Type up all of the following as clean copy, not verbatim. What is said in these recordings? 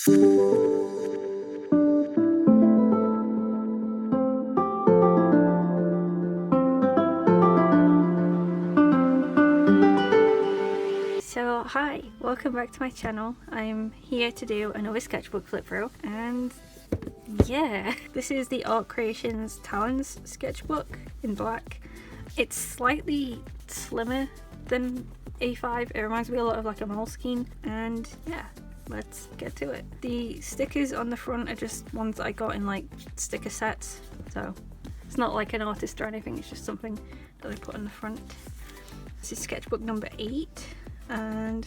So hi, welcome back to my channel. I'm here to do another sketchbook flip through, and yeah, this is the Art Creations Talons sketchbook in black. It's slightly slimmer than A5, it reminds me a lot of like a Moleskine, and yeah, let's get to it. The stickers on the front are just ones that I got in like sticker sets, so it's not like an artist or anything, it's just something that I put on the front. This is sketchbook number 8. And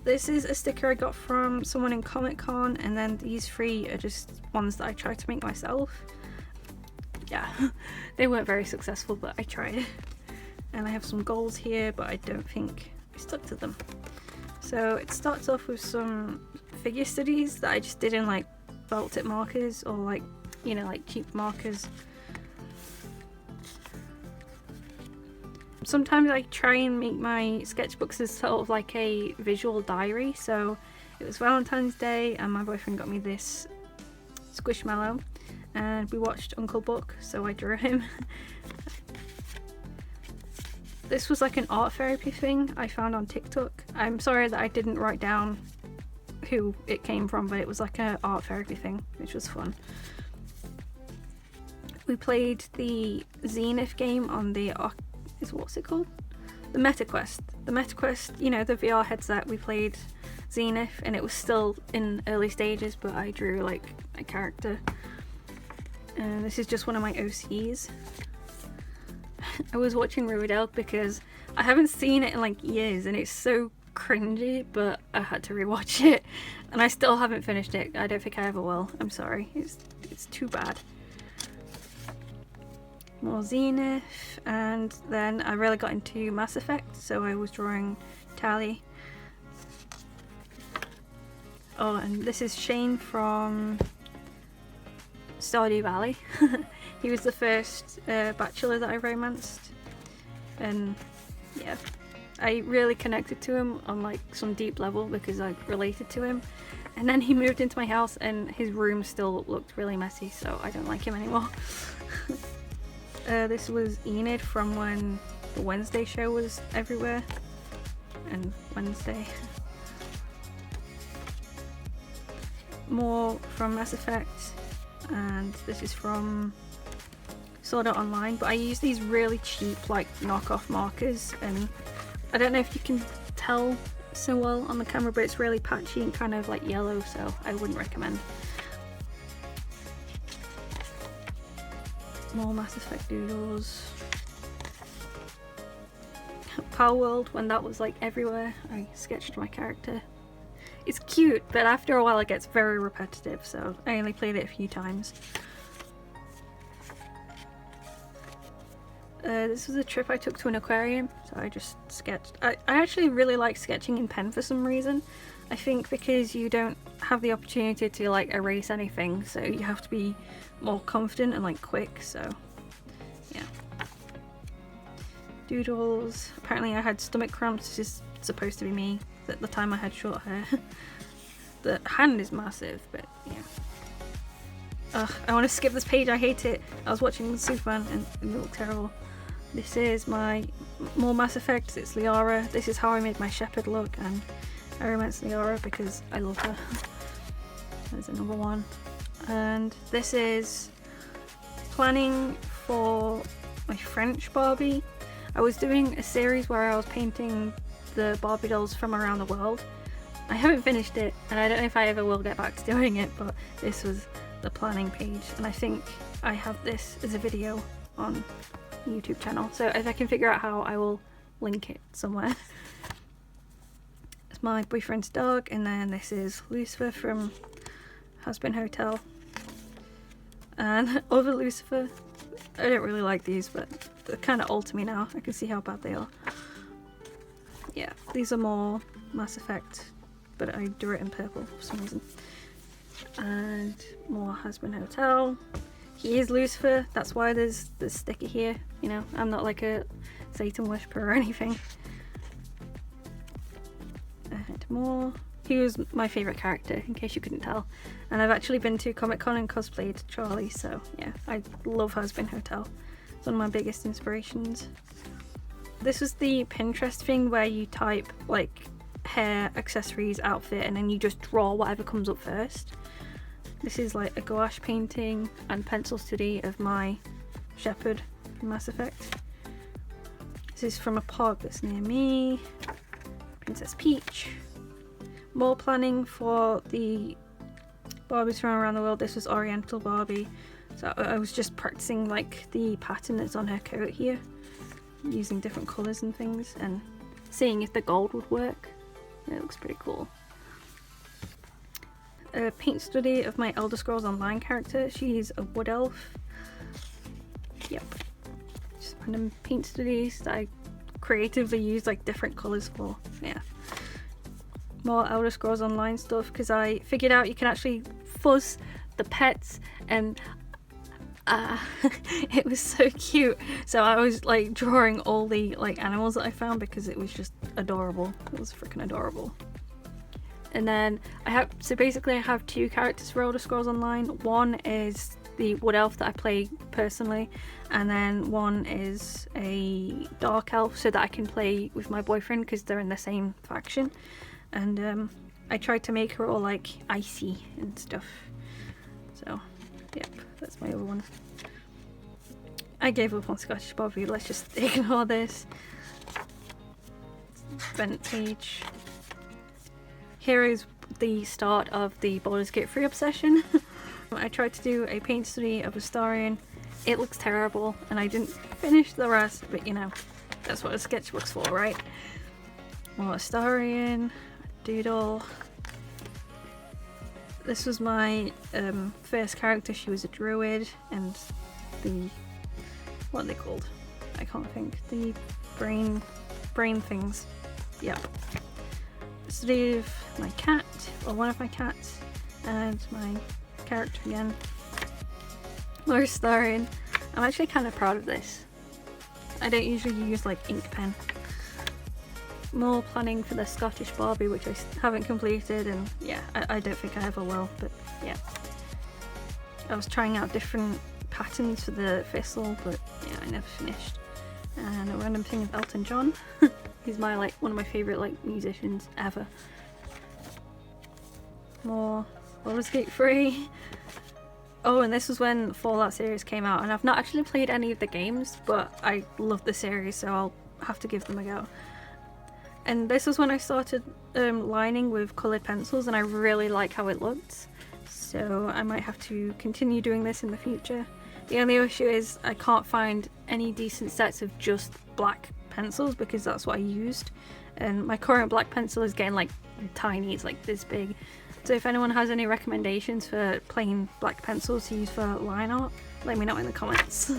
this is a sticker I got from someone in Comic-Con, and then these 3 are just ones that I tried to make myself. Yeah, they weren't very successful, but I tried. And I have some goals here, but I don't think I stuck to them. So it starts off with some figure studies that I just did in like felt tip markers, or like, you know, like cheap markers. Sometimes I try and make my sketchbooks as sort of like a visual diary. So it was Valentine's Day and my boyfriend got me this Squishmallow and we watched Uncle Buck, so I drew him. This was like an art therapy thing I found on TikTok. I'm sorry that I didn't write down who it came from, but it was like an art therapy thing, which was fun. We played the Zenith game on the what's it called? The MetaQuest. The MetaQuest, you know, the VR headset. We played Zenith and it was still in early stages, but I drew like a character. And this is just one of my OCs. I was watching Riverdale because I haven't seen it in like years and it's so cringy, but I had to rewatch it and I still haven't finished it. I don't think I ever will. I'm sorry. It's too bad. More Zenith, and then I really got into Mass Effect, so I was drawing Tally. Oh, and this is Shane from Stardew Valley. He was the first bachelor that I romanced, and yeah, I really connected to him on like some deep level because I related to him. And then he moved into my house and his room still looked really messy, so I don't like him anymore. This was Enid from when the Wednesday show was everywhere, and Wednesday. More from Mass Effect, and this is from Sword Art Online, but I use these really cheap like knockoff markers, and I don't know if you can tell so well on the camera, but it's really patchy and kind of like yellow, so I wouldn't recommend. More Mass Effect doodles. Power World, when that was like everywhere, I sketched my character. It's cute, but after a while it gets very repetitive, so I only played it a few times. This was a trip I took to an aquarium, so I just sketched. I actually really like sketching in pen for some reason. I think because you don't have the opportunity to like erase anything, so you have to be more confident and like quick, so yeah. Doodles. Apparently I had stomach cramps, this is supposed to be me. At the time I had short hair. The hand is massive, but yeah. Ugh, I want to skip this page, I hate it. I was watching Superman and it looked terrible. This is my more Mass Effect, it's Liara. This is how I made my shepherd look, and I romance Liara because I love her. There's another one. And this is planning for my French Barbie. I was doing a series where I was painting the Barbie dolls from around the world. I haven't finished it, and I don't know if I ever will get back to doing it, but this was the planning page, and I think I have this as a video on YouTube channel, so if I can figure out how, I will link it somewhere. It's my boyfriend's dog, and then this is Lucifer from Husband Hotel. And other Lucifer, I don't really like these, but they're kind of old to me now. I can see how bad they are. Yeah, these are more Mass Effect, but I drew it in purple for some reason. And more Husband Hotel. He is Lucifer, that's why there's the sticker here, you know, I'm not like a Satan worshipper or anything. And more he was my favourite character, in case you couldn't tell. And I've actually been to Comic-Con and cosplayed Charlie, so yeah, I love Hazbin Hotel. It's one of my biggest inspirations. This was the Pinterest thing where you type like hair, accessories, outfit, and then you just draw whatever comes up first. This is like a gouache painting and pencil study of my Shepherd from Mass Effect. This is from a pod that's near me. Princess Peach. More planning for the Barbies from around the world. This was Oriental Barbie. So I was just practicing like the pattern that's on her coat here, using different colours and things, and seeing if the gold would work. It looks pretty cool. A paint study of my Elder Scrolls Online character. She's a wood elf. Yep. Just random paint studies that I creatively use like different colours for. Yeah. More Elder Scrolls Online stuff, because I figured out you can actually fuzz the pets, and it was so cute. So I was like drawing all the like animals that I found because it was just adorable. It was freaking adorable. And then I have two characters for Elder Scrolls Online. One is the wood elf that I play personally, and then one is a dark elf so that I can play with my boyfriend because they're in the same faction. And I tried to make her all like icy and stuff. So yep, that's my other one. I gave up on Scottish Bobby, let's just ignore this. Event page. Here is the start of the Baldur's Gate 3 obsession. I tried to do a paint study of Astarion. It looks terrible and I didn't finish the rest, but you know, that's what a sketchbook's for, right? More Astarion, doodle. This was my first character. She was a druid, and the, what are they called? I can't think. The brain things. Yep. Study of my cat, or one of my cats, and my character again. More Astarion. I'm actually kind of proud of this. I don't usually use like ink pen. More planning for the Scottish Barbie, which I haven't completed, and yeah, I don't think I ever will, but yeah. I was trying out different patterns for the Thistle, but yeah, I never finished. And a random thing of Elton John. He's my like one of my favourite like musicians ever. More Baldur's Gate 3. Oh, and this was when Fallout series came out, and I've not actually played any of the games, but I love the series, so I'll have to give them a go. And this was when I started lining with coloured pencils, and I really like how it looked, so I might have to continue doing this in the future. The only issue is I can't find any decent sets of just black pencils because that's what I used, and my current black pencil is getting like tiny, it's like this big. So if anyone has any recommendations for plain black pencils to use for line art, let me know in the comments.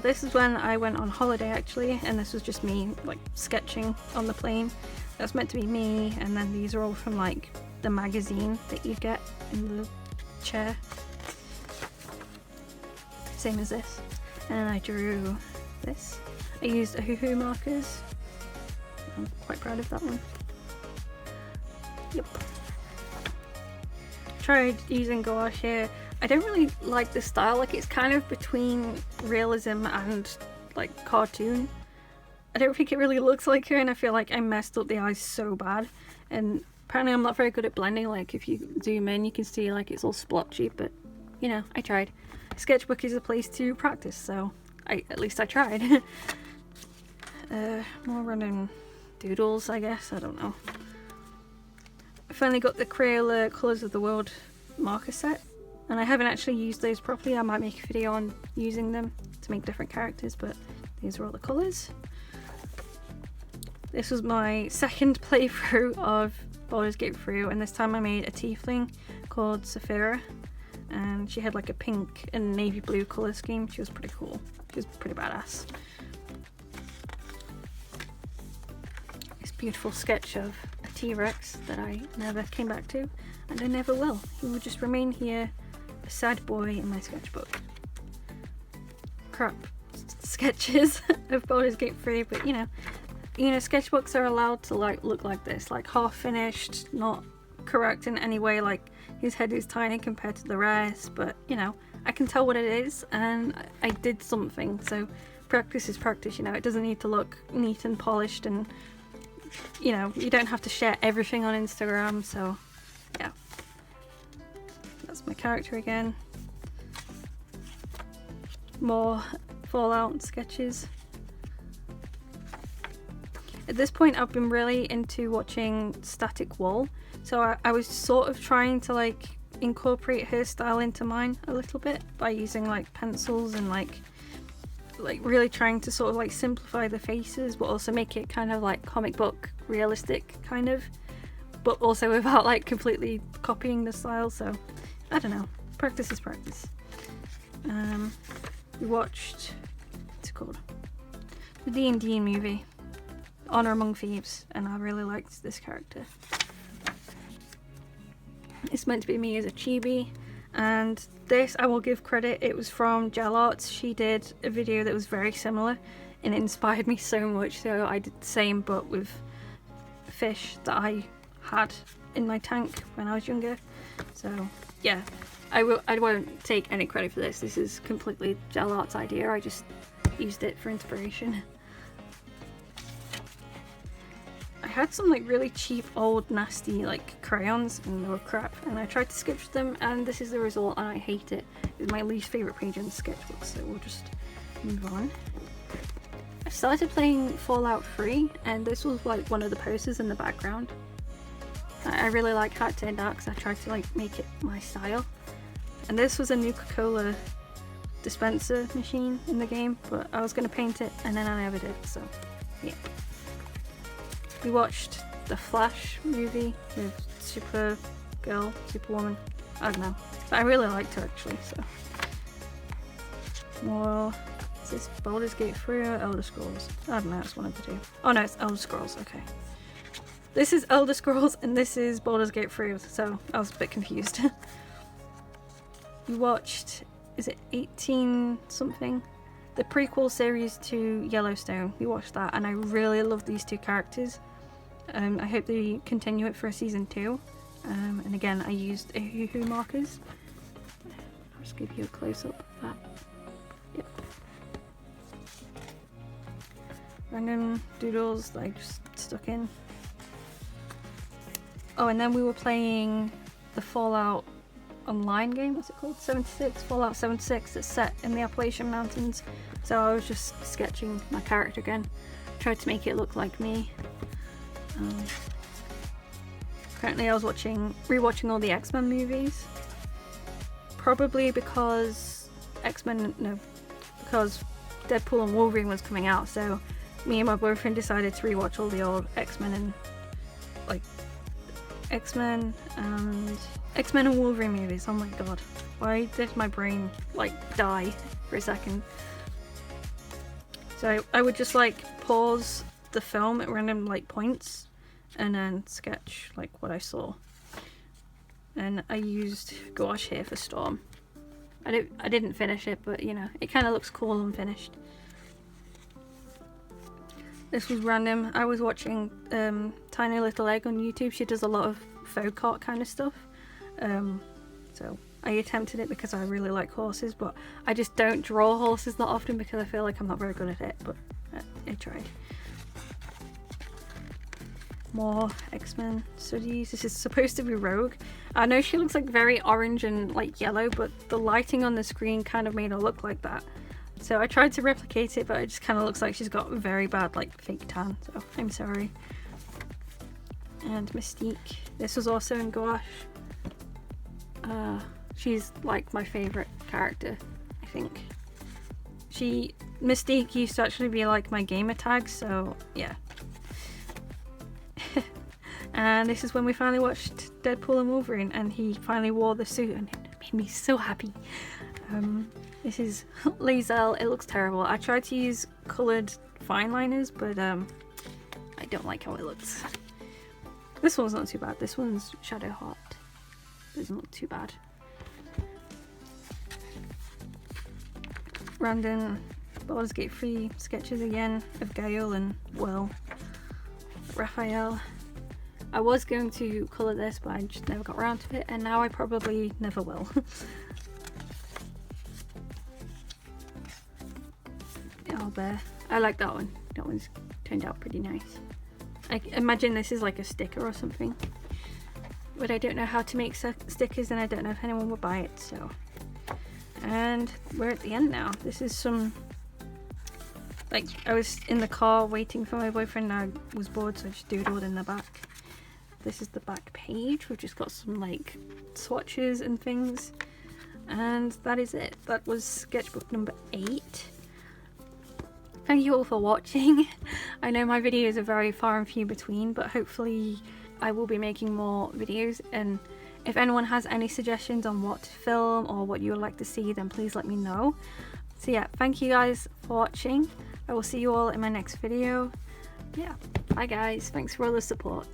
This is when I went on holiday actually, and this was just me like sketching on the plane. That's meant to be me, and then these are all from like the magazine that you get in the chair. Same as this. And I drew this. I used Ahuhu markers. I'm quite proud of that one. Yep. Tried using gouache here. I don't really like the style, like it's kind of between realism and like cartoon. I don't think it really looks like her, and I feel like I messed up the eyes so bad. And apparently I'm not very good at blending, like if you zoom in you can see like it's all splotchy, but you know, I tried. Sketchbook is a place to practice, so at least I tried. More random doodles, I guess, I don't know. I finally got the Crayola Colours of the World marker set, and I haven't actually used those properly. I might make a video on using them to make different characters, but these are all the colours. This was my second playthrough of Baldur's Gate 3, and this time I made a tiefling called Saphira, and she had like a pink and navy blue colour scheme. She was pretty cool. She was pretty badass. This beautiful sketch of a T-Rex that I never came back to, and I never will. He will just remain here, a sad boy in my sketchbook. Crap sketches of Baldur's Gate 3, but you know, you know, sketchbooks are allowed to like look like this, like half finished, not correct in any way, like his head is tiny compared to the rest, but you know, I can tell what it is and I did something. So practice is practice, you know, it doesn't need to look neat and polished, and you know, you don't have to share everything on Instagram. So yeah, that's my character again. More Fallout sketches. At this point I've been really into watching Static Wall, so I was sort of trying to like incorporate her style into mine a little bit by using like pencils and like really trying to sort of like simplify the faces, but also make it kind of like comic book realistic kind of, but also without like completely copying the style. So I don't know, practice is practice. We watched, what's it called, the D&D movie, Honor Among Thieves, and I really liked this character. It's meant to be me as a chibi, and this, I will give credit, it was from Gel Arts. She did a video that was very similar and it inspired me so much, so I did the same but with fish that I had in my tank when I was younger. So yeah, I won't take any credit for this. This is completely Gel Arts' idea. I just used it for inspiration. I had some like really cheap old nasty like crayons and they were crap, and I tried to sketch them and this is the result and I hate it. It's my least favourite page in the sketchbook, so we'll just move on. I started playing Fallout 3 and this was like one of the posters in the background. I really like how it turned out because I tried to like make it my style. And this was a Coca-Cola dispenser machine in the game, but I was going to paint it and then I never did, so yeah. We watched the Flash movie with Supergirl, Superwoman, I don't know, but I really liked her actually, so. More, is this Baldur's Gate 3 or Elder Scrolls? I don't know, it's one of the two. Oh no, it's Elder Scrolls, okay. This is Elder Scrolls and this is Baldur's Gate 3, so I was a bit confused. We watched, is it 18 something? The prequel series to Yellowstone. We watched that and I really love these two characters. I hope they continue it for season 2. And again, I used Hoo markers. I'll just give you a close-up of that. Yep. Random doodles that I just stuck in. Oh, and then we were playing the Fallout online game, what's it called? 76, Fallout 76, that's set in the Appalachian Mountains. So I was just sketching my character again. Tried to make it look like me. Currently I was rewatching all the X-Men movies. Probably because because Deadpool and Wolverine was coming out, so me and my boyfriend decided to rewatch all the old X-Men and like X-Men and Wolverine movies. Oh my god, why did my brain like die for a second? So I would just like pause the film at random like points and then sketch like what I saw. And I used gouache here for Storm. I didn't finish it, but you know, it kind of looks cool and finished. This was random. I was watching Tiny Little Egg on YouTube. She does a lot of folk art kind of stuff. So I attempted it because I really like horses, but I just don't draw horses that often because I feel like I'm not very good at it, but I tried. More X-Men studies. This is supposed to be Rogue. I know she looks like very orange and like yellow, but the lighting on the screen kind of made her look like that. So I tried to replicate it, but it just kind of looks like she's got very bad like fake tan, so I'm sorry. And Mystique. This was also in gouache. She's like my favourite character, I think. Mystique used to actually be like my gamer tag, so yeah. And this is when we finally watched Deadpool and Wolverine and he finally wore the suit and it made me so happy. This is Lae'zel. It looks terrible. I tried to use coloured fine liners, but I don't like how it looks. This one's not too bad. This one's Shadow Heart. Doesn't look too bad. Random Baldur's Gate 3 sketches again of Gale and Will. Raphael. I was going to colour this, but I just never got around to it, and now I probably never will. Oh, there. I like that one. That one's turned out pretty nice. I imagine this is like a sticker or something, but I don't know how to make stickers, and I don't know if anyone would buy it, so. And we're at the end now. This is some, like, I was in the car waiting for my boyfriend and I was bored, so I just doodled in the back. This is the back page. We've just got some like swatches and things, and that is it. That was sketchbook number 8. Thank you all for watching. I know my videos are very far and few between, but hopefully I will be making more videos, and if anyone has any suggestions on what to film or what you would like to see, then please let me know. So yeah, thank you guys for watching. I will see you all in my next video. Yeah, bye guys, thanks for all the support.